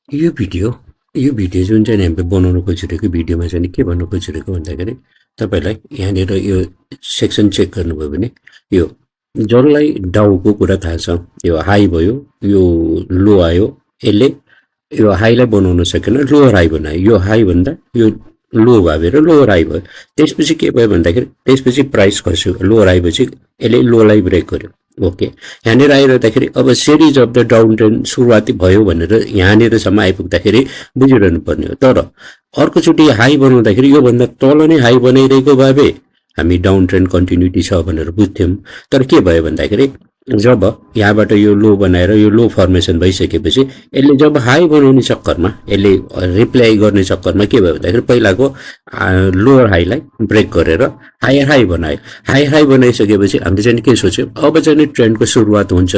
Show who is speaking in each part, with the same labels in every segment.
Speaker 1: यो भिडियो यो भिडियो जुन चाहिँ हामीले बनाउन खोजिरहेको भिडियोमा चाहिँ के भन्नु खोजिरहेको भन्दाखेरि तपाईँलाई यहाँनिर यो सेक्सन चेक गर्नुभयो भने यो जसलाई डाउको कुरा थाहा छ यो हाई भयो यो लो आयो यसले यो हाईलाई बनाउन सकेन लोवर हाई बनायो यो हाई भन्दा यो लो भएर लोवर हाई भयो त्यसपछि के भयो भन्दाखेरि त्यसपछि प्राइस खस्यो लोवर आएपछि यसले लोलाई ब्रेक गर्यो ओके यहाँनिर आइरहँदाखेरि अब series of the down trend सुरुवाती भयो भनेर यहाँनिरसम्म आइपुग्दाखेरि बुझिरहनु पर्ने हो तर अर्कोचोटि हाई बनाउँदाखेरि योभन्दा तल नै हाई बनाइरहेको भए हामी डाउन ट्रेन्ड कन्टिन्युटी छ भनेर बुझ्थ्यौँ तर के भयो भन्दाखेरि जब यहाँबाट यो लो बनाएर यो लो फर्मेसन भइसकेपछि यसले जब हाई बनाउने चक्करमा यसले रिप्लाई गर्ने चक्करमा के भयो भन्दाखेरि पहिलाको लोवर हाईलाई ब्रेक गरेर हायर हाई बनायो हायर हाई बनाइसकेपछि हामीले चाहिँ के सोच्यौँ अब चाहिँ ट्रेन्डको सुरुवात हुन्छ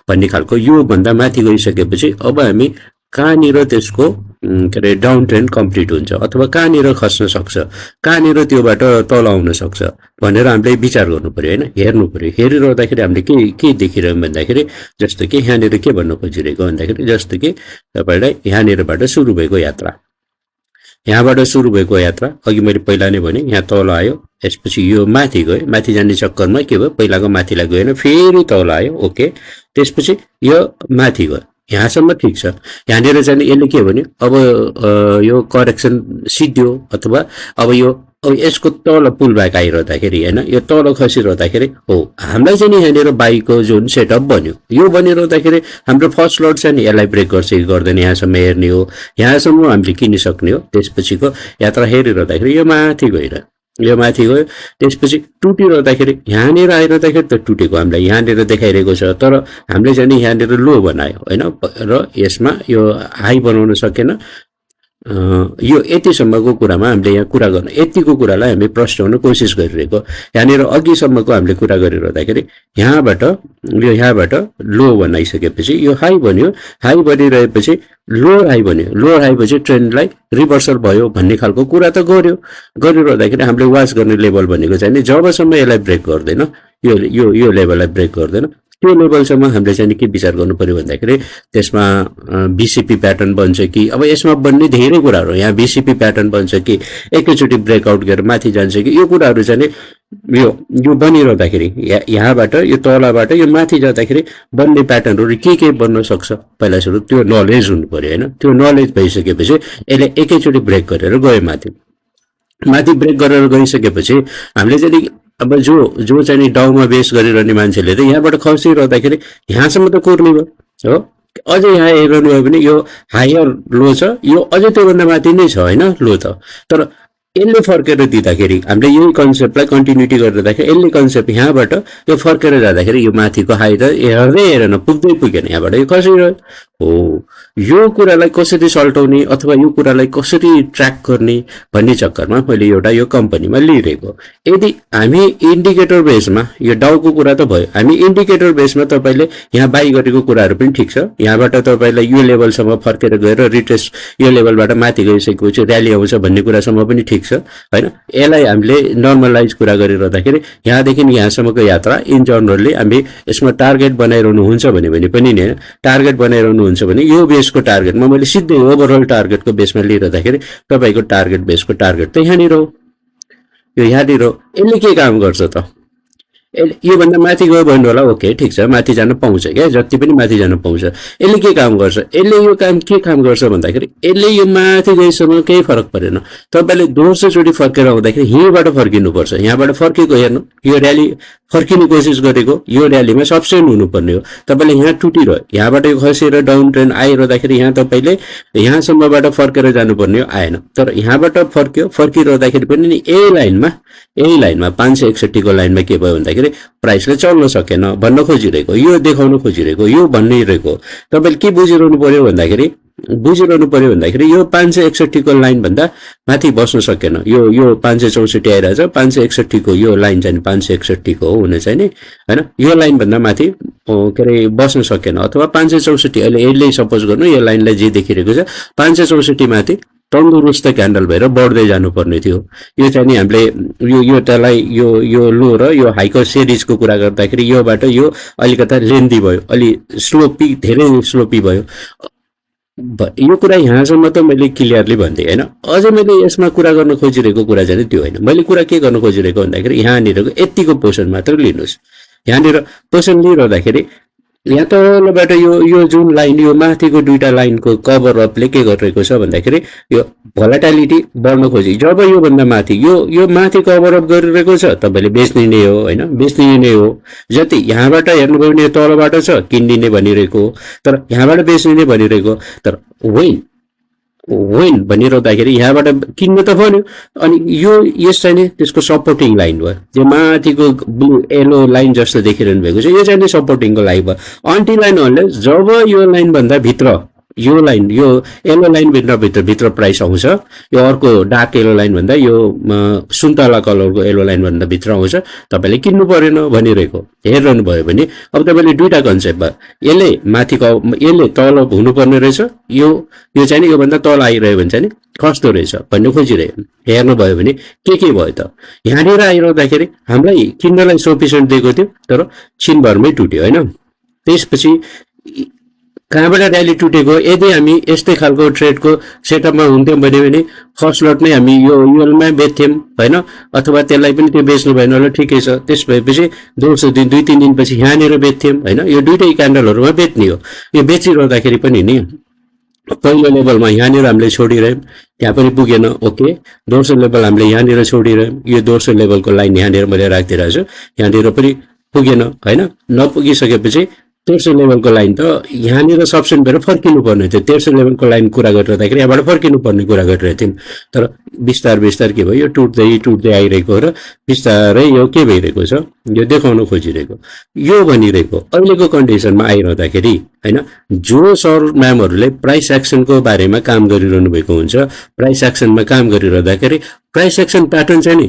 Speaker 1: भन्ने खालको योभन्दा माथि गइसकेपछि अब हामी कहाँनिर त्यसको के अरे डाउन ट्रेन्ड कम्प्लिट हुन्छ अथवा कहाँनिर खस्न सक्छ कहाँनिर त्योबाट तल आउन सक्छ भनेर हामीले विचार गर्नु पर्यो होइन हेर्नु पर्यो हेरिरहँदाखेरि हामीले के देखिरह्यौँ भन्दाखेरि जस्तो कि यहाँनिर के भन्नु खोजिरहेको भन्दाखेरि जस्तो कि तपाईँलाई यहाँनिरबाट सुरु भएको यात्रा यहाँबाट सुरु भएको यात्रा अघि मैले पहिला नै भने यहाँ तल आयो त्यसपछि यो माथि गयो माथि जाने चक्करमा के भयो पहिलाको माथिलाई गएन फेरि तल आयो ओके त्यसपछि यो माथि गयो यहाँसम्म ठिक छ यहाँनिर चाहिँ यसले के भन्यो अब यो करेक्सन सिद्धियो अथवा अब यसको तल पुल ब्याक आइरहँदाखेरि होइन यो तल खसिरहँदाखेरि हो हामीलाई चाहिँ यहाँनिर बाइकको जुन सेटअप बन्यो यो बनिरहँदाखेरि हाम्रो फर्स्ट लट चाहिँ यसलाई ब्रेक गर्छ कि गर्दैन यहाँसम्म हेर्ने हो यहाँसम्म हामीले किनिसक्ने हो त्यसपछिको यात्रा हेरिरहँदाखेरि यो माथि गएर यो माथि गयो त्यसपछि टुटिरहँदाखेरि यहाँनिर आइरहँदाखेरि त टुटेको हामीलाई यहाँनिर देखाइरहेको छ तर हामीले चाहिँ यहाँनिर लो बनायो होइन र यसमा यो हाई बनाउन सकेन यो यतिसम्मको कुरामा हामीले यहाँ कुरा गर्न यतिको कुरालाई हामी प्रश्नाउन कोसिस गरिरहेको यहाँनिर अघिसम्मको हामीले कुरा गरिरहँदाखेरि यहाँबाट लो बनाइसकेपछि यो हाई बन्यो हाई बनिरहेपछि लोवर हाई बन्यो लोवर हाई पछि ट्रेन्डलाई रिभर्सल भयो भन्ने खालको कुरा त गरिरहँदाखेरि हामीले वाच गर्ने लेभल भनेको चाहिँ नि जबसम्म यसलाई ब्रेक गर्दैन यो लेभललाई ब्रेक गर्दैन त्यो लेभलसम्म हामीले चाहिँ के विचार गर्नु पर्यो भन्दाखेरि त्यसमा बिसिपी प्याटर्न बन्छ कि अब यसमा बन्ने धेरै कुराहरू यहाँ बिसिपी प्याटर्न बन्छ कि एकैचोटि ब्रेकआउट गरेर माथि जान्छ कि यो कुराहरू चाहिँ यो बनिरहँदाखेरि यहाँबाट यो तलबाट यो माथि जाँदाखेरि बन्ने प्याटर्नहरू के बन्न सक्छ पहिला सुरु त्यो नलेज हुनु पर्यो होइन त्यो नलेज भइसकेपछि यसले एकैचोटि ब्रेक गरेर गयो माथि ब्रेक गरेर गइसकेपछि हामीले चाहिँ अब जो चाहिँ डाउमा बेस गरिरहने मान्छेले त यहाँबाट खसिरहँदाखेरि यहाँसम्म त कोर्ने भयो हो अझै यहाँ हेर्नु भयो भने यो हायर लो छ यो अझै त्योभन्दा माथि नै छ होइन लो त तर यसले फर्केर दिँदाखेरि हामीले यही कन्सेप्टलाई कन्टिन्युटी गरिरहँदाखेरि यसले कन्सेप्ट यहाँबाट यो फर्केर जाँदाखेरि यो माथिको हाई त हेर्दै हेरेन पुग्दै पुगेन यहाँबाट यो खसिरह्यो हो यो कुरालाई कसरी सल्टाउने अथवा यो कुरालाई कसरी ट्र्याक गर्ने भन्ने चक्करमा मैले एउटा यो कम्पनीमा लिइरहेको यदि हामी इन्डिकेटर बेसमा यो डाउको कुरा त भयो हामी इन्डिकेटर बेसमा तपाईँले यहाँ बाई गरेको कुराहरू पनि ठिक छ यहाँबाट तपाईँलाई यो लेभलसम्म फर्केर गएर रिट्रेस यो लेभलबाट माथि गइसकेपछि र्याली आउँछ भन्ने कुरासम्म पनि ठिक छ होइन यसलाई हामीले नर्मलाइज कुरा गरिरहँदाखेरि यहाँदेखि यहाँसम्मको यात्रा इन जनरली हामी यसमा टार्गेट बनाइरहनु हुन्छ भने पनि नि टार्गेट बनाइरहनु हुन्छ भने यो बेसको टार्गेटमा मैले सिधै ओभरअल टार्गेटको बेसमा लिइरहँदाखेरि तपाईँको टार्गेट बेसको टार्गेट त यहाँनिर हो यो यहाँनिर हो यसले के काम गर्छ त योभन्दा माथि गयो भन्नु होला ओके ठिक छ माथि जान पाउँछ क्या जति पनि माथि जान पाउँछ यसले के काम गर्छ यसले यो के काम गर्छ भन्दाखेरि यसले यो माथि गएसम्म केही फरक परेन तपाईँले दोस्रोचोटि फर्केर आउँदाखेरि यहीँबाट फर्किनुपर्छ यहाँबाट फर्केको हेर्नु यो र्याली फर्किने कोसिस गरेको यो र्यालीमा सब्सेन्ट हुनुपर्ने हो तपाईँले यहाँ टुटिरह्यो यहाँबाट खसेर डाउन ट्रेन्ड आइरहँदाखेरि यहाँ तपाईँले यहाँसम्मबाट फर्केर जानुपर्ने हो आएन तर यहाँबाट फर्किरहँदाखेरि पनि नि यही लाइनमा 561 को लाइनमा के भयो भन्दाखेरि प्राइसले चल्न सकेन भन्न खोजिरहेको यो देखाउन खोजिरहेको यो भनिरहेको तपाईँले के बुझिरहनु पर्यो भन्दाखेरि यो 561 को लाइन भन्दा माथि बस्न सकेन यो 564 आइरहेछ 561 को यो लाइन चाहिँ 561 को हो हुने चाहिँ नि हैन यो लाइन भन्दा माथि के अरे बस्न सकेन अथवा 564 अहिले यसले सपोज गर्नु यो लाइनलाई जे देखिरहेको छ 564 माथि तन्दुरुस्त क्यान्डल भएर बढ्दै जानुपर्ने थियो यो चाहिँ नि हामीले यो तलाई यो लो र यो हाईको सिरिजको कुरा गर्दाखेरि योबाट यो अलिकता लेन्दी भयो अलि स्लोपी धेरै स्लोपी भयो यो कुरा यहाँसम्म त मैले क्लियरली भनिदिएँ होइन। अझै मैले यसमा कुरा गर्न खोजिरहेको कुरा चाहिँ त्यो होइन। मैले कुरा के गर्न खोजिरहेको भन्दाखेरि यहाँनिरको यत्तिको पोर्सन मात्र लिनुहोस्। यहाँनिर पोर्सन लिइरहँदाखेरि यहाँ तलबाट यो जुन लाइन, यो माथिको दुईटा लाइनको कभर अपले के गरिरहेको छ भन्दाखेरि यो भोलाटिलिटी बढ्न खोजी। जब योभन्दा माथि यो माथि कभर अप गरिरहेको छ, तपाईँले बेच्ने नै हो होइन, बेच्ने नै हो। जति यहाँबाट हेर्नुभयो भने तलबाट छ किनिने भनिरहेको, तर यहाँबाट बेच्ने नै भनिरहेको। तर वेन भनिरहँदाखेरि यहाँबाट किन्नु त भन्यो। अनि यो यस चाहिँ नि त्यसको सपोर्टिङ लाइन भयो। त्यो माथिको ब्लू येलो लाइन जस्तो देखिरहनु भएको छ, यो चाहिँ नि सपोर्टिङको लाइन भयो। अन्टी लाइन भन्दा जब यो लाइनभन्दा भित्र, यो लाइन, यो येलो लाइन भित्र प्राइस आउँछ, यो अर्को डार्क येलो लाइन भन्दा यो सुन्तला कलरको येलो लाइन भन्दा भित्र आउँछ, तपाईँले किन्नु परेन भनिरहेको। हेरिरहनु भयो भने अब तपाईँले दुईटा कन्सेप्ट भयो। यसले माथिको, यसले तल हुनुपर्ने रहेछ, यो चाहिँ नि योभन्दा तल आइरह्यो भने चाहिँ नि कस्तो रहेछ भन्ने खोजिरह्यो। हेर्नुभयो भने के भयो त, यहाँनिर आइरहँदाखेरि हामीलाई किन्नलाई सफिसियन्ट दिएको थियो, तर छिनभरमै टुट्यो होइन। त्यसपछि कहाँबाट र्याली टुटेको, यदि हामी यस्तै खालको ट्रेडको सेटअपमा हुन्थ्यौँ भने फर्स्ट लट नै हामी योमा बेच्थ्यौँ होइन, अथवा त्यसलाई पनि त्यो बेच्नु भएन होला, ठिकै छ। त्यस भएपछि दोस्रो दिन 2-3 दिनपछि यहाँनिर बेच्थ्यौँ होइन। यो दुइटै क्यान्डलहरूमा बेच्ने हो। यो बेचिरहँदाखेरि पनि नि पहिलो लेभलमा यहाँनिर हामीले छोडिरह्यौँ, त्यहाँ पनि पुगेन, ओके। दोस्रो लेभल हामीले यहाँनिर छोडिरह्यौँ, यो दोस्रो लेभलको लाइन यहाँनिर मैले राखिदिरहेको छु, यहाँनिर पनि पुगेन होइन। नपुगिसकेपछि तेस्रो लेभलको लाइन त यहाँनिर सब्सेन्ट भएर फर्किनु पर्ने थियो। तेस्रो लेभलको लाइन कुरा गरिरहँदाखेरि यहाँबाट फर्किनु पर्ने कुरा गरिरहेको थियौँ, तर बिस्तार के भयो, यो टुट्दै आइरहेको र बिस्तारै यो के भइरहेको छ, यो देखाउन खोजिरहेको। यो भनिरहेको अहिलेको कन्डिसनमा आइरहँदाखेरि होइन, जो सर म्यामहरूले प्राइस एक्सनको बारेमा काम गरिरहनु भएको हुन्छ, प्राइस एक्सनमा काम गरिरहँदाखेरि प्राइस एक्सन प्याटर्न चाहिँ नि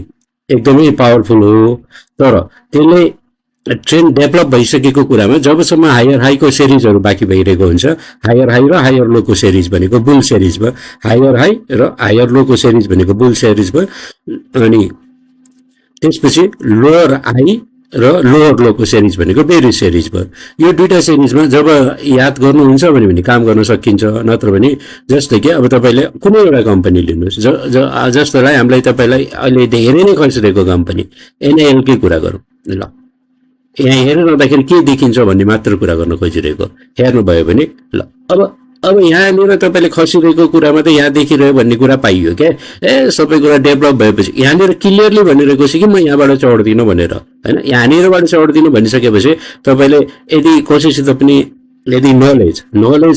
Speaker 1: एकदमै पावरफुल हो। तर त्यसले ट्रेन्ड डेभलप भइसकेको कुरामा जबसम्म हायर हाईको सिरिजहरू बाँकी भइरहेको हुन्छ, हायर हाई र हायर लोको सिरिज भनेको बुल सिरिज भयो, हायर हाई र हायर लोको सिरिज भनेको बुल सिरिज भयो, अनि त्यसपछि लोअर हाई र लोअर लोको सिरिज भनेको बेरिज सिरिज भयो। यो दुईटा सिरिजमा जब याद गर्नुहुन्छ भने काम गर्न सकिन्छ। नत्र भने जस्तै कि अब तपाईँले कुनै एउटा कम्पनी लिनुहोस्, जस्तोलाई हामीलाई तपाईँलाई अहिले धेरै नै खसिरहेको कम्पनी एनआइएलकै कुरा गरौँ ल। यहाँ हेरिरहँदाखेरि के देखिन्छ भन्ने मात्र कुरा गर्न खोजिरहेको। हेर्नुभयो भने ल, अब यहाँनिर तपाईँले खसिरहेको कुरामा त यहाँ देखिरह्यो भन्ने कुरा पाइयो क्या। सबै कुरा डेभलप भएपछि यहाँनिर क्लियरली भनिरहेको छ कि म यहाँबाट चढ्दिनँ भनेर होइन। यहाँनिरबाट चढ्दिनँ भनिसकेपछि तपाईँले यदि कसैसित पनि यदि नलेज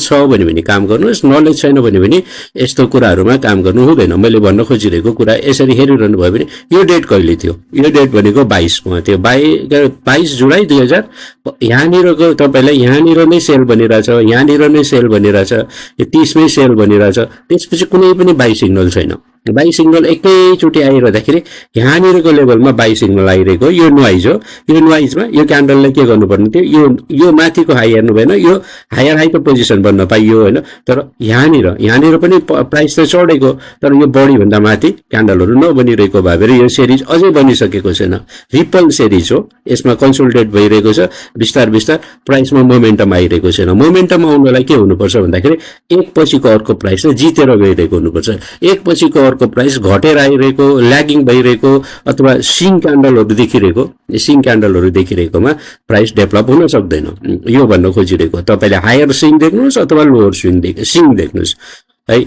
Speaker 1: छ भने काम गर्नुहोस्, नलेज छैन भने यस्तो कुराहरूमा काम गर्नु हुँदैन। मैले भन्न खोजिरहेको कुरा यसरी हेरिरहनु भयो भने यो डेट कहिले थियो, यो डेट भनेको 22मा थियो, 22 जुलाई 2000। यहाँनिरको तपाईँलाई यहाँनिर नै सेल बनिरहेछ, यहाँनिर नै सेल बनिरहेछ, यो 30मै सेल बनिरहेछ। त्यसपछि कुनै पनि बाई सिग्नल छैन। बाई सिग्नल एकैचोटि आइरहँदाखेरि यहाँनिरको लेभलमा बाई सिग्नल आइरहेको, यो नोइज हो। यो नोइजमा यो क्यान्डलले के गर्नुपर्ने थियो, यो माथिको हाई हेर्नु भएन, यो हायर हाईको पोजिसन बन्न पाइयो होइन। तर यहाँनिर पनि प्राइस त चढेको, तर यो बढीभन्दा माथि क्यान्डलहरू नबनिरहेको भएर यो सिरिज अझै बनिसकेको छैन। रिपल सिरिज हो, यसमा कन्सोलिडेट भइरहेको छ। बिस्तार प्राइसमा मोमेन्टम आइरहेको छैन। मोमेन्टम आउनलाई के हुनुपर्छ भन्दाखेरि एकपछिको अर्को प्राइसले जितेर गइरहेको हुनुपर्छ। एकपछिको अर्को प्राइस घटेर आइरहेको, ल्यागिङ भइरहेको अथवा सिङ क्यान्डलहरू देखिरहेकोमा प्राइस डेभलप हुन सक्दैन। यो भन्न खोजिरहेको। तपाईँले हायर सिङ देख्नुहोस् अथवा लोअर सिङ देख्नुहोस् है।